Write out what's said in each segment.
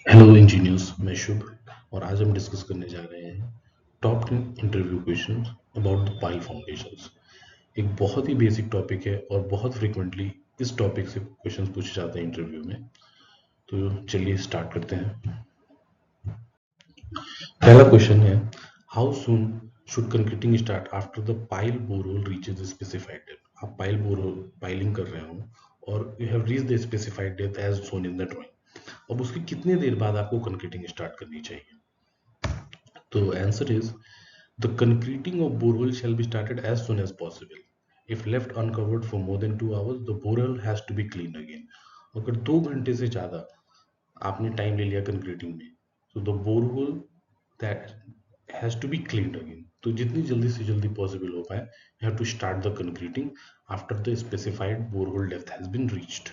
Hello engineers, मैं शुभ और आज हम डिस्कस करने जा रहे हैं top 10 interview questions about the pile foundations. एक बहुत ही बेसिक टॉपिक है और बहुत फ्रीक्वेंटली इस टॉपिक से क्वेश्चंस पूछे जाते हैं इंटरव्यू में। तो चलिए स्टार्ट करते हैं। पहला क्वेश्चन है, how soon should concreting start after the pile borehole reaches the specified depth. आप पाइल बोरहोल पाइलिंग कर रहे हो और you have reach the specified depth as shown in the drawing. अब उसकी कितने देर बाद आपको कंक्रीटिंग स्टार्ट करनी चाहिए? तो answer is the concreting of borehole shall be started as soon as possible. If left uncovered for more than 2 hours, the borehole has to be cleaned again. अगर 2 घंटे से ज़्यादा आपने टाइम ले लिया कंक्रीटिंग में, तो the borehole that has to be cleaned again. तो जितनी जल्दी से जल्दी पॉसिबल हो पाए, you have to start the concreting after the specified borehole depth has been reached.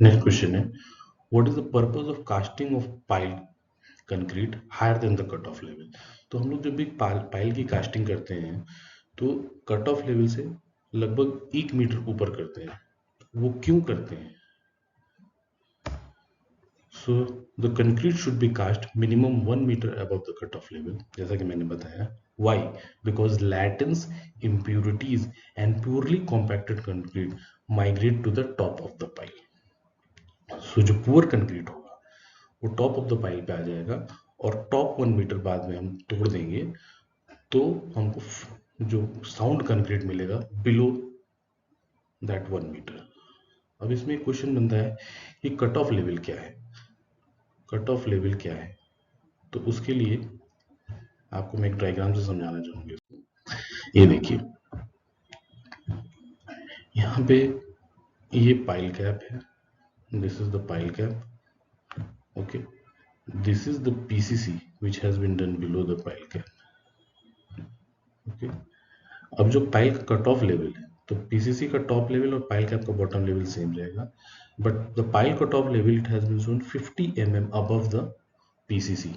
Next question है, what is the purpose of casting of pile concrete higher than the cut off level. तो हम लोग जब भी pile की casting करते हैं तो कट ऑफ लेवल से लगभग 1 मीटर ऊपर करते हैं। वो क्यों करते हैं? So the concrete should be cast minimum 1 metre above the cut off level, जैसा कि मैंने बताया। Why? Because laitance impurities and purely compacted concrete migrate to the top of the pile. So जो पुअर कंक्रीट होगा वो top of the pile पे आ जाएगा और टॉप 1 मीटर बाद में हम तोड़ देंगे तो हमको जो साउंड कंक्रीट मिलेगा बिलो दैट 1 मीटर। अब इसमें एक क्वेश्चन बनता है कि कट ऑफ लेवल क्या है? कट ऑफ लेवल क्या है? तो उसके लिए आपको मैं एक डायग्राम से समझाना चाहूंगी इसको। ये देखिए, यहाँ पे ये पाइल कैप है, this is the pile cap, okay. This is the PCC which has been done below the pile cap, okay. अब जो पाइल का कट ऑफ लेवल है, तो पीसीसी का टॉप लेवल और पाइल कैप का बॉटम लेवल सेम रहेगा, but the pile cut off level it has been shown 50 mm above the PCC,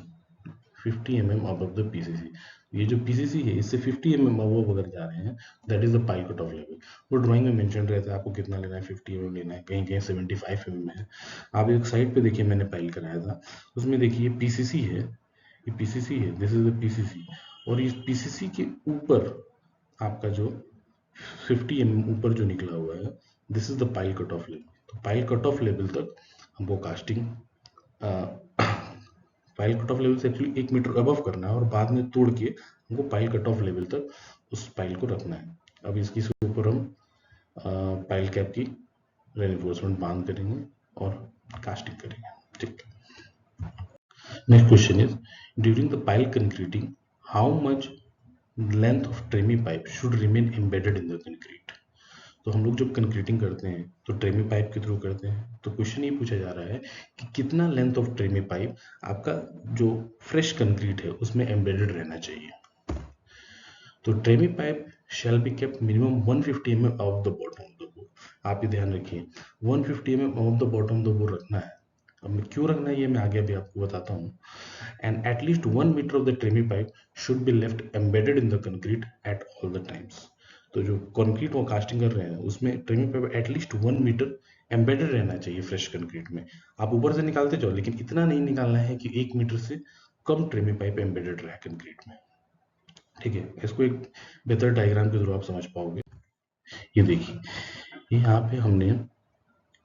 50 mm above the PCC. ये जो पीसीसी है इससे 50 mm अबव अगर जा रहे हैं, that is the pile cut off level. वो ड्राइंग में मेंशन रहता है आपको कितना लेना है, 50 mm लेना है, कहीं कहीं 75 mm है। आप एक साइड पे देखिए, मैंने पाइल कराया था, उसमें देखिए पीसीसी है, ये पीसीसी है, दिस इज द पीसीसी, और इस पीसीसी के ऊपर आपका जो 50 mm ऊपर जो निकला हुआ है, this is the pile cut off level. तो पाइल कट ऑफ लेवल तक हमको casting pile cut off level से एक्चुअली 1 मीटर अबव करना है और बाद में तोड़ के हमको पाइल कट ऑफ लेवल तक उस पाइल को रखना है। अब इसके ऊपर हम पाइल कैप की रेनफोर्समेंट बांध करेंगे और कास्टिंग करेंगे, ठीक। Next question is, during the pile concreting how much length of tremie pipe should remain embedded in the concrete. तो हम लोग जब कंक्रीटिंग करते हैं तो ट्रेमी पाइप के थ्रू करते हैं, तो क्वेश्चन ये पूछा जा रहा है कि कितना लेंथ ऑफ ट्रेमी पाइप आपका जो फ्रेश कंक्रीट है उसमें एम्बेडेड रहना चाहिए। तो tremie pipe shall be kept minimum 150 mm above the bottom of the bore. आप ये ध्यान रखिए, 150 mm above the bottom of the bore रखना है। अब क्यों रखना है ये मैं आगे अभी आपको बताता हूँ। And at least 1 metre of the tremie pipe should be left embedded in the concrete at all the times. तो जो कंक्रीट वो कास्टिंग कर रहे हैं उसमें tremie pipe at least 1 metre embedded रहना चाहिए फ्रेश कंक्रीट में। आप ऊपर से निकालते जाओ, लेकिन इतना नहीं निकालना है कि 1 मीटर से कम ट्रेमी पाइप एम्बेडेड रहे कंक्रीट में, ठीक है। इसको एक बेहतर डायग्राम के थ्रू आप समझ पाओगे। ये देखिए, यहाँ पे हमने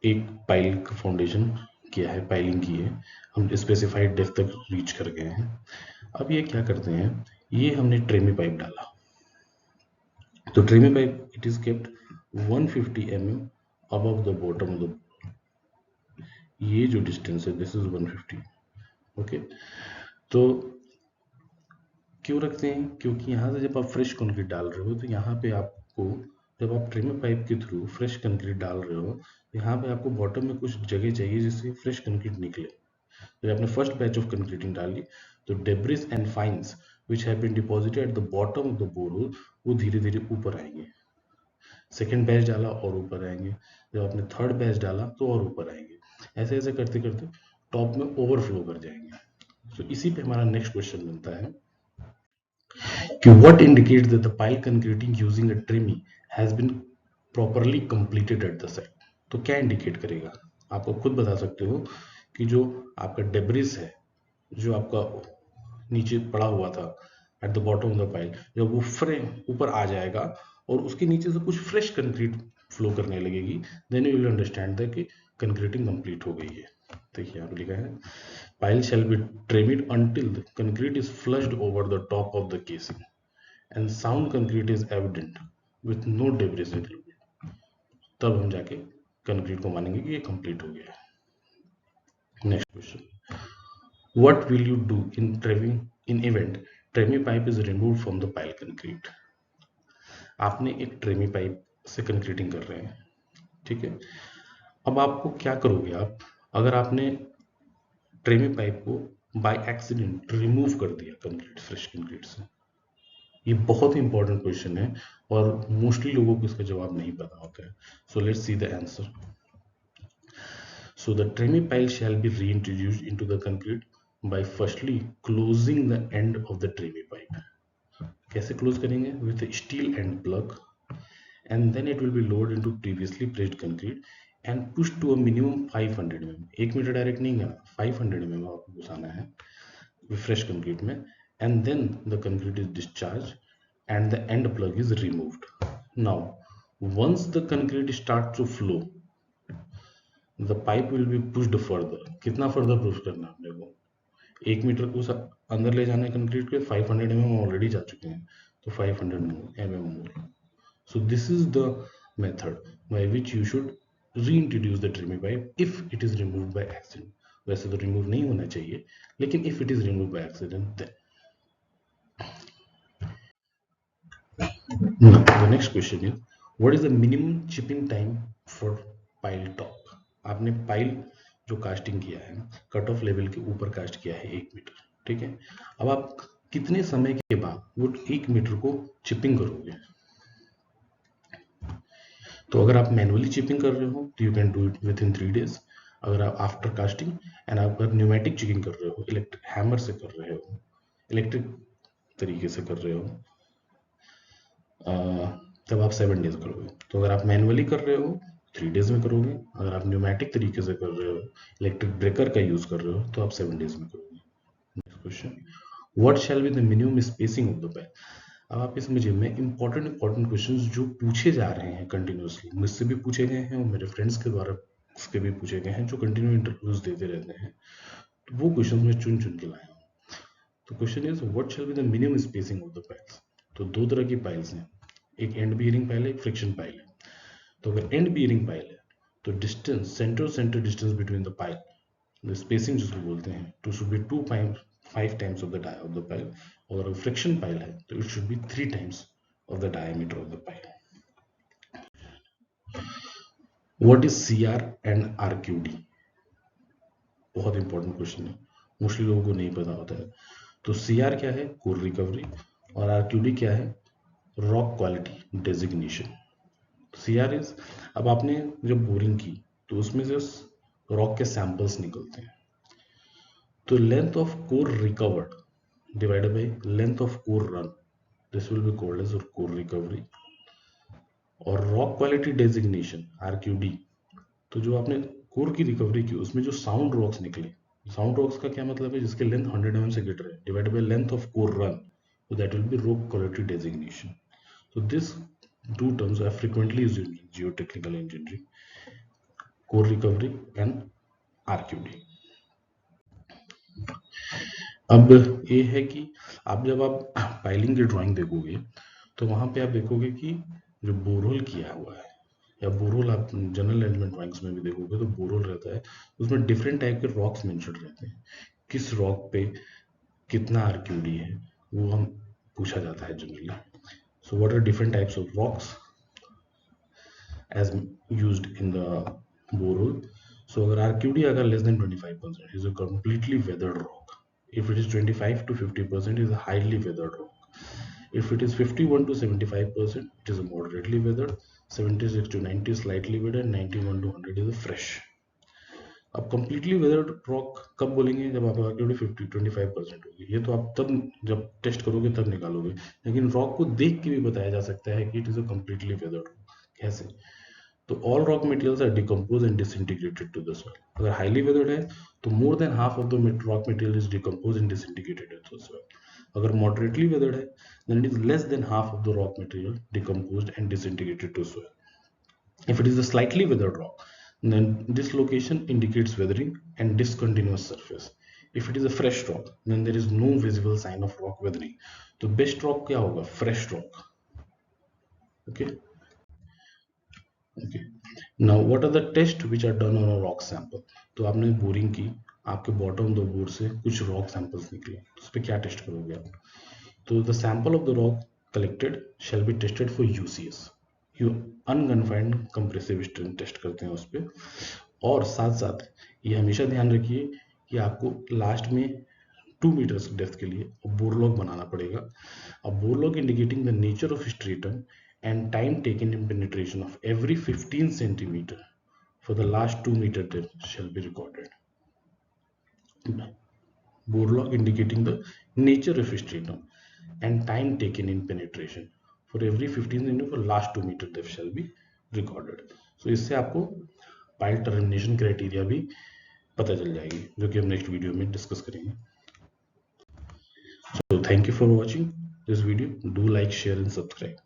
एक पाइल का फाउंडेशन किया है, पाइलिंग की है, हम स्पेसिफाइड डेप्थ तक रीच कर गए हैं। अब ये क्या करते हैं, ये हमने ट्रेमी पाइप डाला, तो tremie pipe it is kept 150 mm above the bottom of the, ये जो डिस्टेंस है दिस इज 150, ओके। तो क्यों रखते हैं? क्योंकि यहाँ से जब आप फ्रेश कंक्रीट डाल रहे हो तो यहाँ पे आपको, जब आप ट्रेमी पाइप के थ्रू फ्रेश कंक्रीट डाल रहे हो, यहाँ पे आपको बॉटम में कुछ जगह चाहिए जिससे फ्रेश कंक्रीट निकले। जब आपने फर्स्ट बैच ऑफ कंक्रीटिंग डाली तो debris and fines which have been deposited at the bottom of the borehole वो धीरे धीरे ऊपर आएंगे। सेकेंड बैच डाला और ऊपर आएंगे, जब आपने थर्ड बैच डाला तो और ऊपर आएंगे, ऐसे ऐसे करते करते टॉप में ओवरफ्लो कर जाएंगे। तो इसी पे हमारा नेक्स्ट क्वेश्चन बनता है कि what indicates that the pile concreting using a tremie has been properly completed at the site। तो क्या इंडिकेट करेगा? आप खुद बता सकते हो कि जो आपका डेब्रिस है, जो आपका नीचे पड़ा हुआ था eight the bottom of the pile, जब वो ऊपर आ जाएगा और उसके नीचे से कुछ फ्रेश कंक्रीट फ्लो करने लगेगी, then you will understand that कि कंक्रीटिंग कंप्लीट हो गई है। देखिए यहाँ पे लिखा है pile shall be trimmed until the concrete is flushed over the top of the casing and sound concrete is evident with no debris included. तब हम जाके कंक्रीट को मानेंगे कि ये कंप्लीट हो गया है। Next question, what will you do in event tremie pipe is removed from the pile concrete? आपने एक ट्रेमी पाइप से कंक्रीटिंग कर रहे हैं, ठीक है। अब आपको क्या करोगे आप, अगर आपने ट्रेमी पाइप को बाय एक्सीडेंट रिमूव कर दिया कंक्रीट, फ्रेश कंक्रीट से? ये बहुत ही इंपॉर्टेंट क्वेश्चन है और मोस्टली लोगों को इसका जवाब नहीं पता होता है। So let's see the answer. So the tremie pile shall be reintroduced into the concrete by firstly closing the end of the tremie pipe. कैसे क्लोज करेंगे? With a steel end plug, and then it will be lowered into previously placed concrete and pushed to a minimum 500 mm. 1 metre direct नहीं करना, 500 mm आपको घुसाना है fresh concrete में, and then the concrete is discharged and the end plug is removed. Now once the concrete starts to flow, the pipe will be pushed further. कितना further push करना है अपने को? 1 मीटर को अंदर ले जाने कंक्रीट के 500 mm ऑलरेडी जा चुके हैं, तो 500 mm more. So this is the method by which you should reintroduce the tremie pipe if it is removed by accident. वैसे तो रिमूव नहीं होना चाहिए, लेकिन if it is removed by accident then. Now the next question is, what is the minimum chipping time for pile top? आपने pile जो casting किया है, कट ऑफ लेवल के ऊपर कास्ट किया है 1 मीटर, ठीक है। अब आप कितने समय के बाद वो 1 मीटर को चिपिंग करोगे? तो अगर आप मैनुअली चिपिंग कर रहे हो तो you can do it with in 3 days. अगर आप आफ्टर कास्टिंग एंड आप अगर न्यूमेटिक चिपिंग कर रहे हो, इलेक्ट्रिक हैमर से कर रहे हो, इलेक्ट्रिक तरीके से कर रहे हो, तब आप 7 days करोगे। तो अगर आप मैनुअली कर रहे हो 3 days में करोगे, अगर आप न्यूमेटिक तरीके से कर रहे हो, इलेक्ट्रिक ब्रेकर का यूज कर रहे हो, तो आप 7 days में करोगे। Next question, what shall be the minimum spacing of the pipe? अब आप समझिए, मैं इंपॉर्टेंट क्वेश्चंस जो पूछे जा रहे हैं कंटिन्यूअसली, मुझसे भी पूछे गए हैं और मेरे फ्रेंड्स के द्वारा उसके भी पूछे गए हैं जो कंटिन्यू इंटरव्यूज देते रहते हैं, तो वो क्वेश्चंस मैं चुन चुन के लाया हूँ। तो question is what shall be the minimum spacing of the piles? तो दो तरह की पाइल्स हैं, एक एंड बियरिंग पाइल है, एक फ्रिक्शन पाइल है। तो अगर एंड बियरिंग पाइल है तो distance, centre distance between the pile, the spacing जिसको बोलते हैं, to should be 5 times of the dia of the pile. और अगर फ्रिक्शन पाइल है तो it should be 3 times of the diameter of the pile. What is CR and RQD? बहुत important question है, mostly लोगों को नहीं पता होता है। तो CR क्या है? कोर रिकवरी, और RQD क्या है? Rock quality designation. CR is, अब आपने जब बोरिंग की तो उसमें से रॉक के सैंपल्स निकलते हैं, तो length of core recovered divided by length of core run, this will be called as core recovery. और रॉक क्वालिटी डेजिग्नेशन RQD, तो जो आपने कोर की रिकवरी की उसमें जो साउंड रॉक्स निकले, साउंड रॉक्स का क्या मतलब है? जिसके लेंथ 100 mm से गिर रहे हैं, divided by length of core run, so that will be rock quality designation. So this two terms are frequently used in geotechnical engineering, core recovery and RQD. अब ये है कि आप जब आप पाइलिंग की ड्राइंग देखोगे तो वहां पे आप देखोगे कि जो बोरहोल किया हुआ है, या बोरहोल आप जनरल अरेंजमेंट ड्राइंग्स में भी देखोगे तो बोरहोल रहता है, उसमें डिफरेंट टाइप के रॉक्स मेंशन रहते हैं, किस रॉक पे कितना RQD है वो हम पूछा जाता है generally. So what are different types of rocks as used in the borehole? So अगर RQD अगर less than 25% is a completely weathered rock. If it is 25 to 50% is a highly weathered rock. If it is 51 to 75% it is a moderately weathered, 76 to 90 slightly weathered, 91 to 100 is a fresh. अब completely weathered rock कब बोलेंगे? जब आप RQD 50-25% होगी. ये तो आप तब जब टेस्ट करोगे तब निकालोगे, लेकिन रॉक को देख के भी बताया जा सकता है कि it is a completely weathered rock. कैसे? तो all rock materials are decomposed and disintegrated to the soil. अगर highly weathered है तो more than half of the rock material is decomposed and disintegrated to the soil. अगर moderately weathered है then it is less than half of the rock material decomposed and disintegrated to soil. If it is a slightly weathered rock, then this location indicates weathering and discontinuous surface. If it is a fresh rock, then there is no visible sign of rock weathering. तो best rock क्या होगा? Fresh rock. Okay. Okay. Now what are the tests which are done on a rock sample? तो आपने boring की, आपके bottom दो bore से कुछ रॉक सैंपल्स निकले, उस पर क्या टेस्ट करोगे आप? तो the sample of the rock collected shall be tested for UCS, U unconfined compressive strength test करते हैं उस पर। और साथ साथ ये हमेशा ध्यान रखिए कि आपको लास्ट में 2 मीटर्स डेप्थ के लिए बोरलॉग बनाना पड़ेगा। अब Borlaug indicating the nature of stratum and time taken in penetration of every 15 centimeter for the last 2 meter depth shall be recorded. Borelog indicating the nature of stratum and time taken in penetration for every 15 centimeter for last 2 meter depth shall be recorded. So इससे आपको pile termination criteria भी पता चल जाएगी, जो कि हम next video में डिस्कस करेंगे। So thank you for watching this video. Do like, share and subscribe.